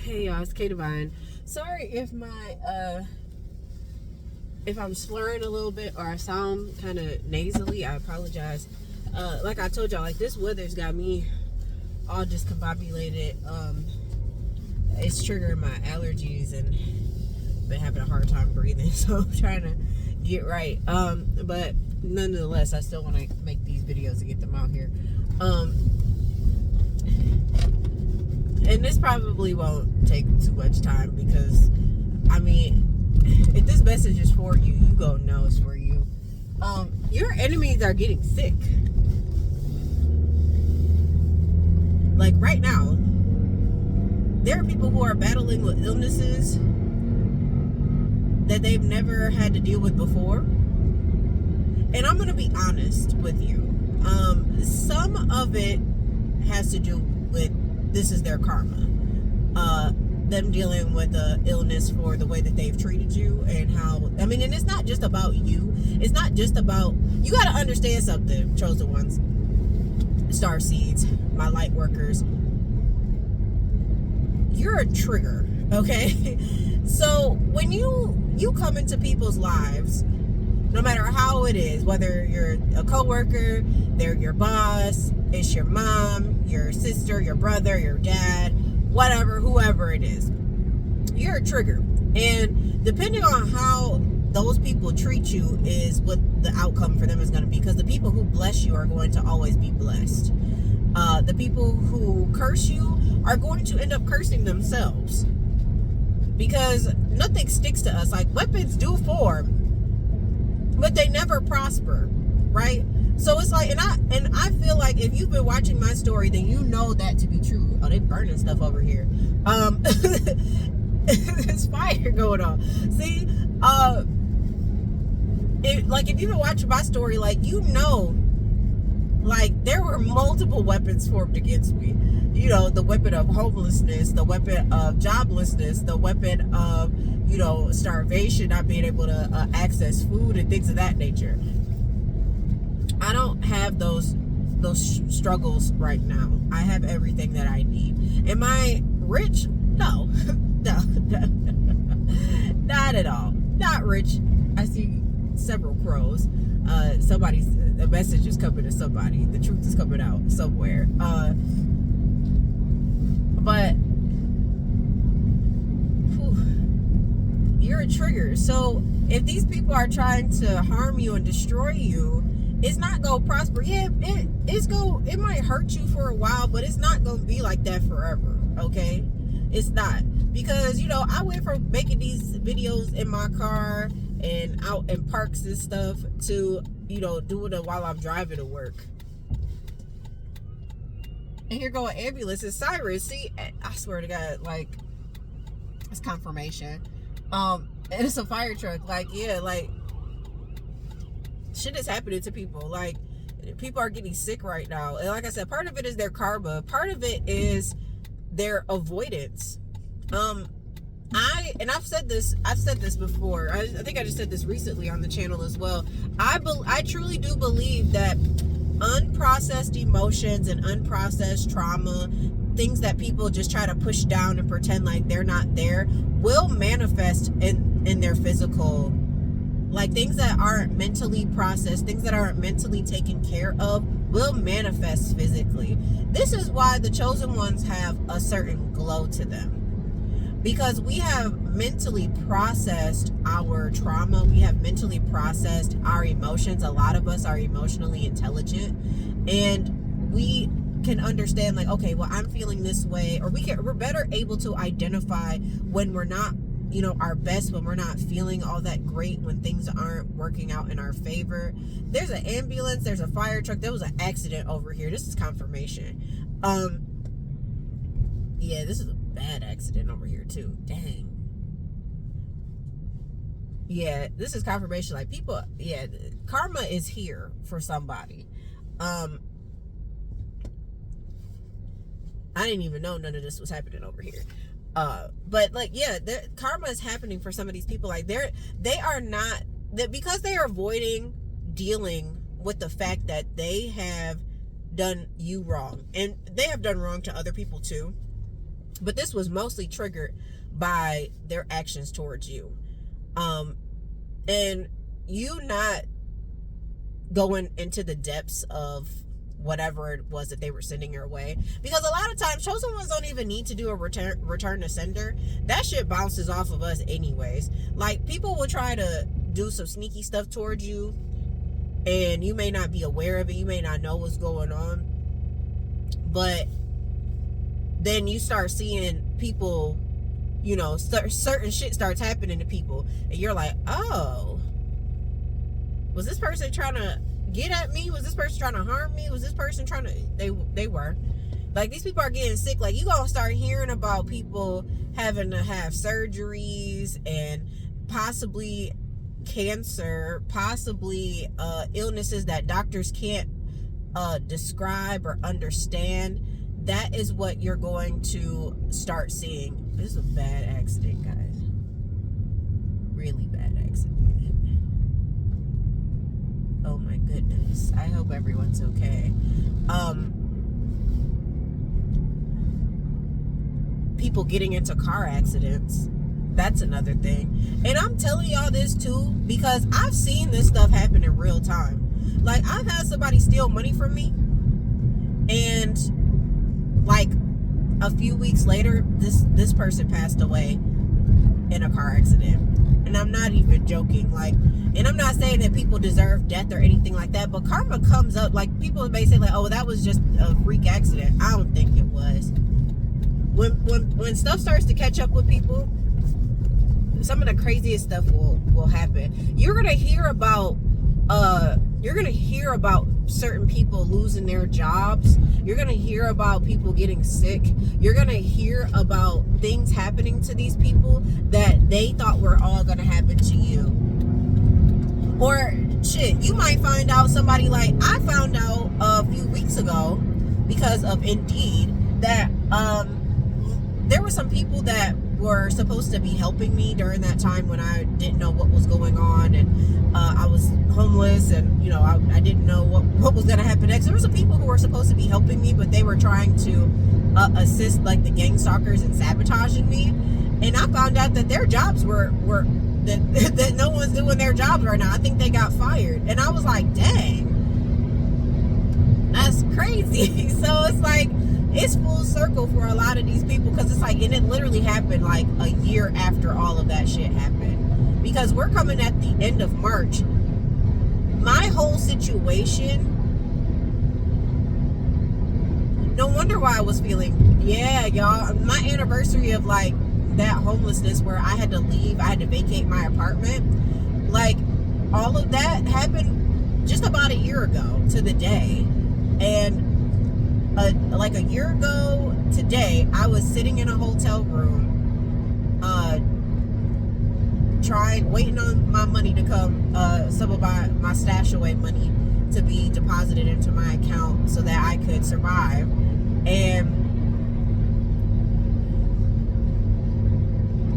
Hey y'all, it's K Divine. Sorry if if I'm slurring a little bit or I sound kind of nasally. I apologize. Like I told y'all, like this weather's got me all discombobulated. It's triggering my allergies and been having a hard time breathing, so I'm trying to get right. But nonetheless, I still want to make these videos and get them out here. And this probably won't take too much time because, I mean, if this message is for you, you go know it's for you. Your enemies are getting sick. Like right now, there are people who are battling with illnesses that they've never had to deal with before. And I'm going to be honest with you. Some of it has to do with this is their karma. Them dealing with the illness for the way that they've treated you and how, I mean, and it's not just about you. It's not just about, you got to understand something, chosen ones, star seeds, my light workers. You're a trigger, okay? So when you come into people's lives, no matter how it is, whether you're a coworker, they're your boss, it's your mom, your sister, your brother, your dad, whatever, whoever it is, you're a trigger. And depending on how those people treat you is what the outcome for them is going to be. Because the people who bless you are going to always be blessed. The people who curse you are going to end up cursing themselves. Because nothing sticks to us. Like, weapons do form, but they never prosper, right? So it's like, and I feel like if you've been watching my story, then you know that to be true. Oh, they burning stuff over here. There's fire going on. See, if you've been watching my story, like, you know, like, there were multiple weapons formed against me. You know, the weapon of homelessness, the weapon of joblessness, the weapon of, you know, starvation, not being able to access food and things of that nature. I don't have those struggles right now. I have everything that I need. Am I rich? No. No. Not at all. Not rich. I see several crows. A message is coming to somebody. The truth is coming out somewhere. But you're a trigger. So if these people are trying to harm you and destroy you, it's not gonna prosper. Yeah, it might hurt you for a while, but it's not gonna be like that forever. Okay, it's not, because you know I went from making these videos in my car and out in parks and stuff to, you know, doing it while I'm driving to work. And here go an ambulance. It's Cyrus. See, I swear to God, like, it's confirmation. And it's a fire truck. Like, yeah, like, shit is happening to people. Like, people are getting sick right now. And like I said, part of it is their karma. Part of it is their avoidance. I've said this before. I think I just said this recently on the channel as well. I truly do believe that unprocessed emotions and unprocessed trauma, things that people just try to push down and pretend like they're not there, will manifest in their physical, like, things that aren't mentally processed, things that aren't mentally taken care of will manifest physically. This is why the chosen ones have a certain glow to them. Because we have mentally processed our trauma. We have mentally processed our emotions. A lot of us are emotionally intelligent. And we can understand, like, okay, well, I'm feeling this way. Or we're better able to identify when we're not, you know, our best, when we're not feeling all that great, when things aren't working out in our favor. There's an ambulance. There's a fire truck. There was an accident over here. This is confirmation. Yeah, this is a bad accident over here too. Dang. Yeah, this is confirmation. Like, people, yeah, karma is here for somebody. I didn't even know none of this was happening over here. But like, yeah, karma is happening for some of these people. Like, they are not, that because they are avoiding dealing with the fact that they have done you wrong, and they have done wrong to other people too. But this was mostly triggered by their actions towards you. And you not going into the depths of whatever it was that they were sending your way, because a lot of times chosen ones don't even need to do a return to sender. That shit bounces off of us anyways. Like, people will try to do some sneaky stuff towards you, and you may not be aware of it, you may not know what's going on, but then you start seeing people, you know, certain shit starts happening to people, and you're like, oh, was this person trying to get at me? Was this person trying to harm me? Was this person trying to... They were. Like, these people are getting sick. Like, you gonna start hearing about people having to have surgeries and possibly cancer, possibly illnesses that doctors can't describe or understand. That is what you're going to start seeing. This is a bad accident, guys. Really bad accident. Oh my goodness. I hope everyone's okay. People getting into car accidents. That's another thing. And I'm telling y'all this too because I've seen this stuff happen in real time. Like, I've had somebody steal money from me, and like a few weeks later, this person passed away in a car accident. And I'm not even joking. Like, and I'm not saying that people deserve death or anything like that, but karma comes up. Like, people may say like, oh, that was just a freak accident. I don't think it was. When stuff starts to catch up with people, some of the craziest stuff will happen. You're gonna hear about certain people losing their jobs. You're gonna hear about people getting sick. You're gonna hear about things happening to these people that they thought were all gonna happen to you. Or shit, you might find out somebody, like I found out a few weeks ago because of Indeed that there were some people that were supposed to be helping me during that time when I didn't know what was going on, and I was homeless, and you know, I didn't know what was going to happen next. There were some people who were supposed to be helping me, but they were trying to assist like the gang stalkers and sabotaging me. And I found out that their jobs were that no one's doing their jobs right now. I think they got fired, and I was like, dang, that's crazy. So it's like, it's full circle for a lot of these people, because it's like, and it literally happened like a year after all of that shit happened, because we're coming at the end of March. My whole situation, no wonder why I was feeling, yeah, y'all, my anniversary of like that homelessness where I had to leave, I had to vacate my apartment, like all of that happened just about a year ago to the day. And like a year ago today, I was sitting in a hotel room, waiting on my money to come, some of my stash away money to be deposited into my account so that I could survive. And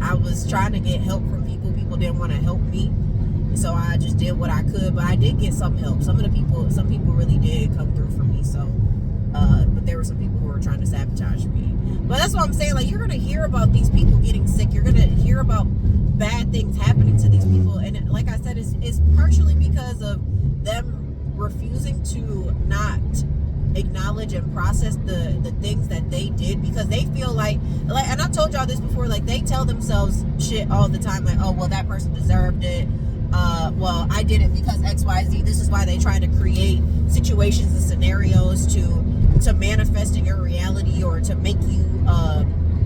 I was trying to get help from people. People didn't want to help me, so I just did what I could. But I did get some help. Some people really did come through for me. So, but there were some people who were trying to sabotage me. But that's what I'm saying. Like, you're gonna hear about these people getting sick. You're gonna hear about bad things happening to these people. And like I said, it's partially because of them refusing to not acknowledge and process the things that they did, because they feel like, and I've told y'all this before, like they tell themselves shit all the time, like, oh, well, that person deserved it. Well, I did it because XYZ. This is why they try to create situations and scenarios to manifest in your reality, or to make you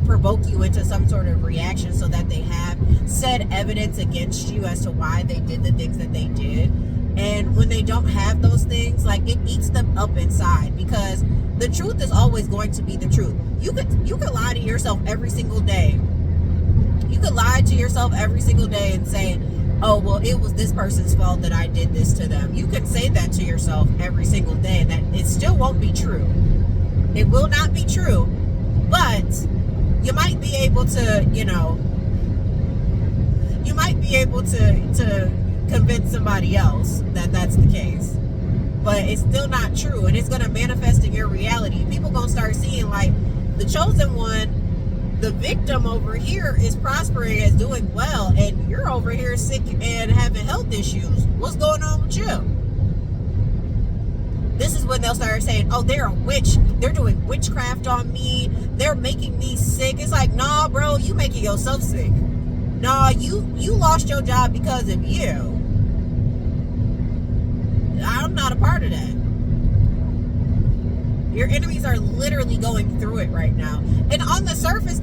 provoke you into some sort of reaction, so that they have said evidence against you as to why they did the things that they did. And when they don't have those things, like, it eats them up inside, because the truth is always going to be the truth. You could lie to yourself every single day. You could lie to yourself every single day and say, oh, well, it was this person's fault that I did this to them. You can say that to yourself every single day, and that it still won't be true. It will not be true. But you might be able to, to convince somebody else that that's the case. But it's still not true, and it's going to manifest in your reality. People going to start seeing, like, the chosen one the victim over here is prospering, is doing well, and you're over here sick and having health issues. What's going on with you? This is when they'll start saying, oh, they're a witch. They're doing witchcraft on me. They're making me sick. It's like, nah, bro, you making yourself sick. Nah, you lost your job because of you. I'm not a part of that. Your enemies are literally going through it right now. And on the surface,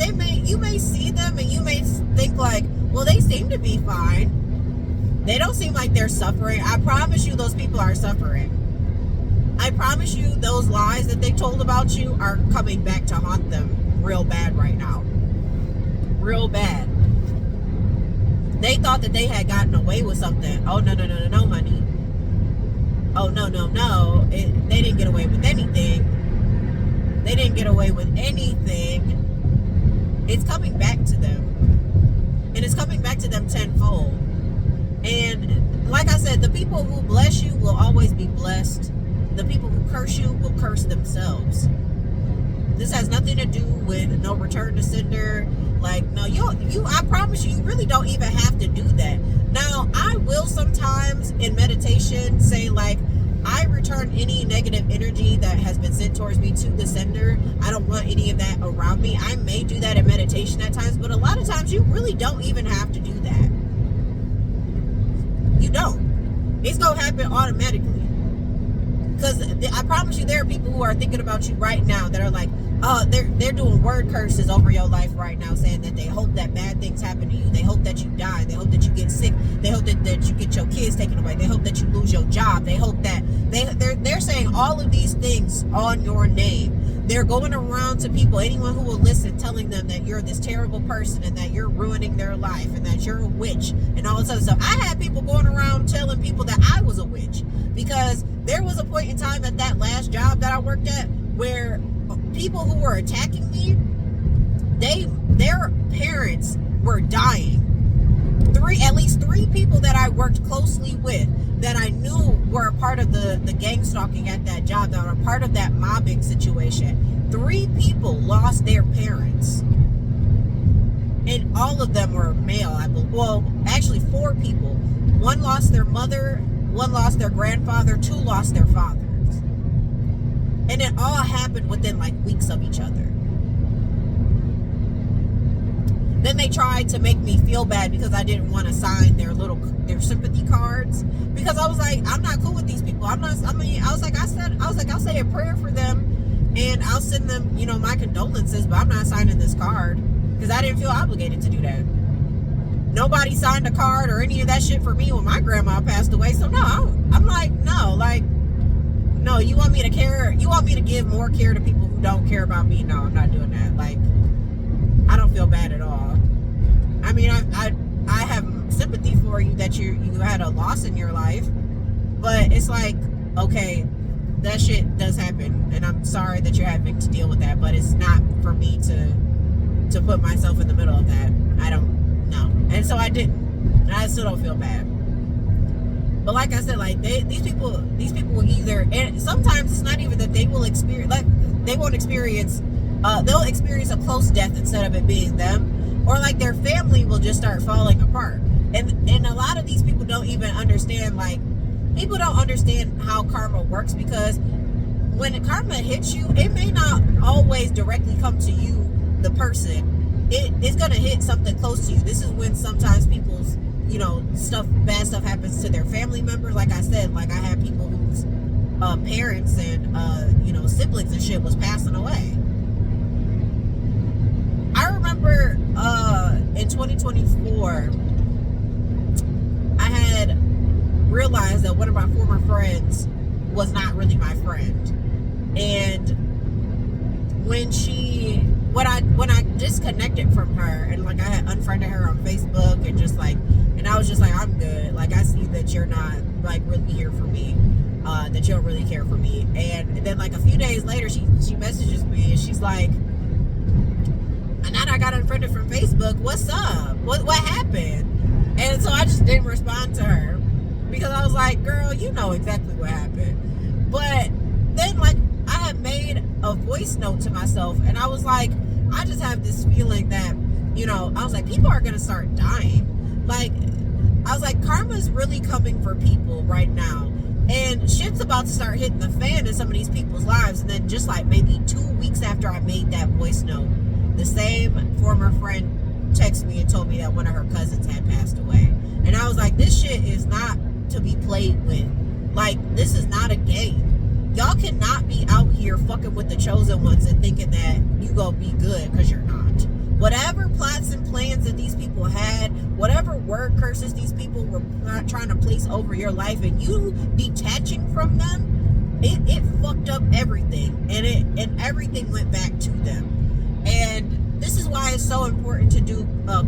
you may see them and you may think like, well, they seem to be fine. They don't seem like they're suffering. I promise you those people are suffering. I promise you those lies that they told about you are coming back to haunt them real bad right now. Real bad. They thought that they had gotten away with something. Oh, no, honey. Oh, no. They didn't get away with anything. They didn't get away with anything. It's coming back to them. And it's coming back to them tenfold. And like I said, the people who bless you will always be blessed. The people who curse you will curse themselves. This has nothing to do with no return to sender. Like, no, I promise you really don't even have to do that. Now, I will sometimes in meditation say, like, I return any negative energy that has been sent towards me to the sender. I don't want any of that around me. I may do that in meditation at times, but a lot of times you really don't even have to do that. You don't. It's going to happen automatically. Because I promise you, there are people who are thinking about you right now that are like, oh, they're doing word curses over your life right now, saying that they hope that bad things happen to you. They hope that you die. They hope that you get sick. They hope that you get your kids taken away. They hope that you lose your job. They hope that they're saying all of these things on your name. They're going around to people, anyone who will listen, telling them that you're this terrible person and that you're ruining their life and that you're a witch and all this other stuff. I had people going around telling people that I was a witch because there was a point in time at that last job that I worked at where people who were attacking me, their parents were dying. At least three people that I worked closely with that I knew were a part of the gang stalking at that job, that were a part of that mobbing situation. 3 people lost their parents. And all of them were male, I believe. Well, actually 4 people. 1 lost their mother, 1 lost their grandfather, 2 lost their fathers. And it all happened within like weeks of each other. Then they tried to make me feel bad because I didn't want to sign their sympathy cards, because I was like, I'm not cool with these people. I'll say a prayer for them and I'll send them, my condolences, but I'm not signing this card because I didn't feel obligated to do that. Nobody signed a card or any of that shit for me when my grandma passed away. So no, I'm like, no, you want me to care? You want me to give more care to people who don't care about me? No, I'm not doing that. Like, I don't feel bad at all. I mean, I have sympathy for you that you had a loss in your life, but it's like, okay, that shit does happen, and I'm sorry that you're having to deal with that, but it's not for me to put myself in the middle of that. I don't know, and so I didn't. And I still don't feel bad. But like I said, like these people will either, and sometimes it's not even that they will experience, like they won't experience. They'll experience a close death instead of it being them, or like their family will just start falling apart. And a lot of these people don't even understand, like, people don't understand how karma works, because when karma hits you, it may not always directly come to you, the person. It's gonna hit something close to you. This is when sometimes people's, bad stuff happens to their family members. Like I said, like I had people whose parents and siblings and shit was passing away. I remember in 2024, I had realized that one of my former friends was not really my friend. And when I disconnected from her, and like I had unfriended her on Facebook, and I was just like, I'm good. Like, I see that you're not like really here for me, that you don't really care for me. And then like a few days later, she messages me and she's like, now that I got unfriended from Facebook, what's up? What happened? And so I just didn't respond to her, because I was like, girl, you know exactly what happened. But then, like, I had made a voice note to myself, and I was like, I just have this feeling feeling that, you know, I was like, people are gonna start dying. Like, I was like, karma's really coming for people right now. And shit's about to start hitting the fan in some of these people's lives. And then just like maybe 2 weeks after I made that voice note, the same former friend texted me and told me that one of her cousins had passed away. And I was like, this shit is not to be played with. Like, this is not a game. Y'all cannot be out here fucking with the chosen ones and thinking that you gonna be good, because you're not. Whatever plots and plans that these people had, whatever word curses these people were trying to place over your life, and you detaching from them, it fucked up everything, and everything went back to them. And this is why it's so important to do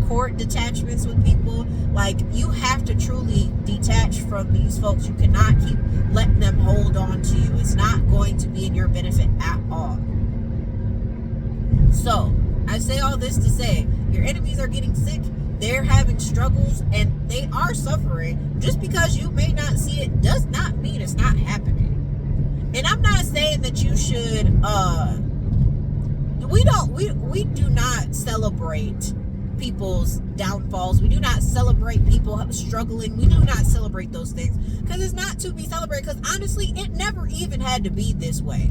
court detachments with people. Like, you have to truly detach from these folks. You cannot keep letting them hold on to you. It's not going to be in your benefit at all. So I say all this to say, your enemies are getting sick, they're having struggles, and they are suffering. Just because you may not see it does not mean it's not happening. And I'm not saying that you should we do not celebrate people's downfalls. We do not celebrate people struggling. We do not celebrate those things, because it's not to be celebrated, because honestly, it never even had to be this way.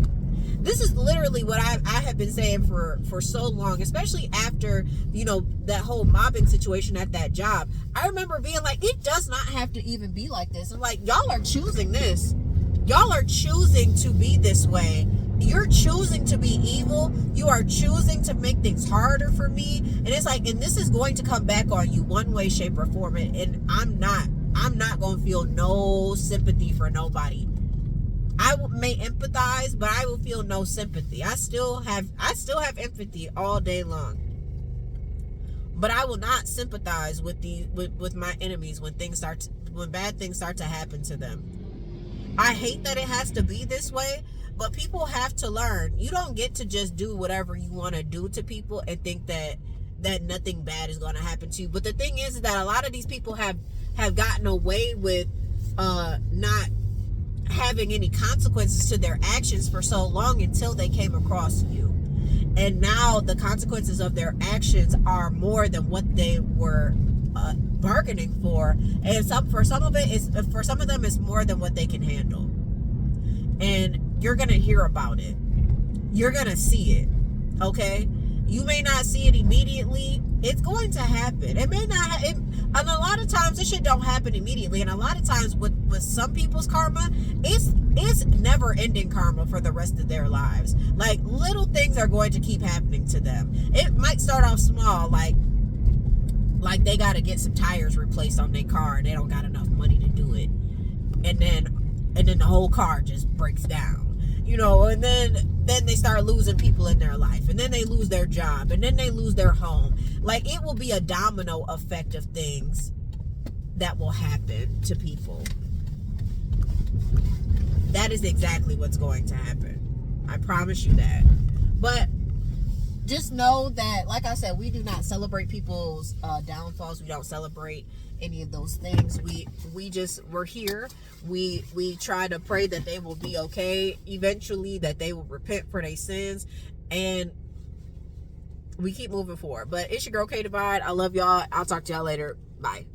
This is literally what I have been saying for so long, especially after, you know, that whole mobbing situation at that job. I remember being like, it does not have to even be like this. I'm like, y'all are choosing this. Y'all are choosing to be this way. You're choosing to be evil. You are choosing to make things harder for me. And it's like, and this is going to come back on you one way, shape, or form. And I'm not going to feel no sympathy for nobody. I may empathize, but I will feel no sympathy. I still have empathy all day long. But I will not sympathize with my enemies when bad things start to happen to them. I hate that it has to be this way, but people have to learn. You don't get to just do whatever you want to do to people and think that nothing bad is going to happen to you. But the thing is that a lot of these people have gotten away with not having any consequences to their actions for so long until they came across you. And now the consequences of their actions are more than what they were bargaining for. And for some of them it's more than what they can handle. And you're going to hear about it. You're going to see it. Okay? You may not see it immediately. It's going to happen. It may not. And a lot of times this shit don't happen immediately. And a lot of times with some people's karma, it's never ending karma for the rest of their lives. Like, little things are going to keep happening to them. It might start off small, like they got to get some tires replaced on their car and they don't got enough money to do it. And then the whole car just breaks down. You know, and then they start losing people in their life, and then they lose their job, and then they lose their home. Like, it will be a domino effect of things that will happen to people. That is exactly what's going to happen. I promise you that. But just know that, like I said, we do not celebrate people's downfalls. We don't celebrate any of those things. We're here. We try to pray that they will be okay eventually, that they will repent for their sins, and we keep moving forward. But it's your girl K Divide. I love y'all. I'll talk to y'all later. Bye.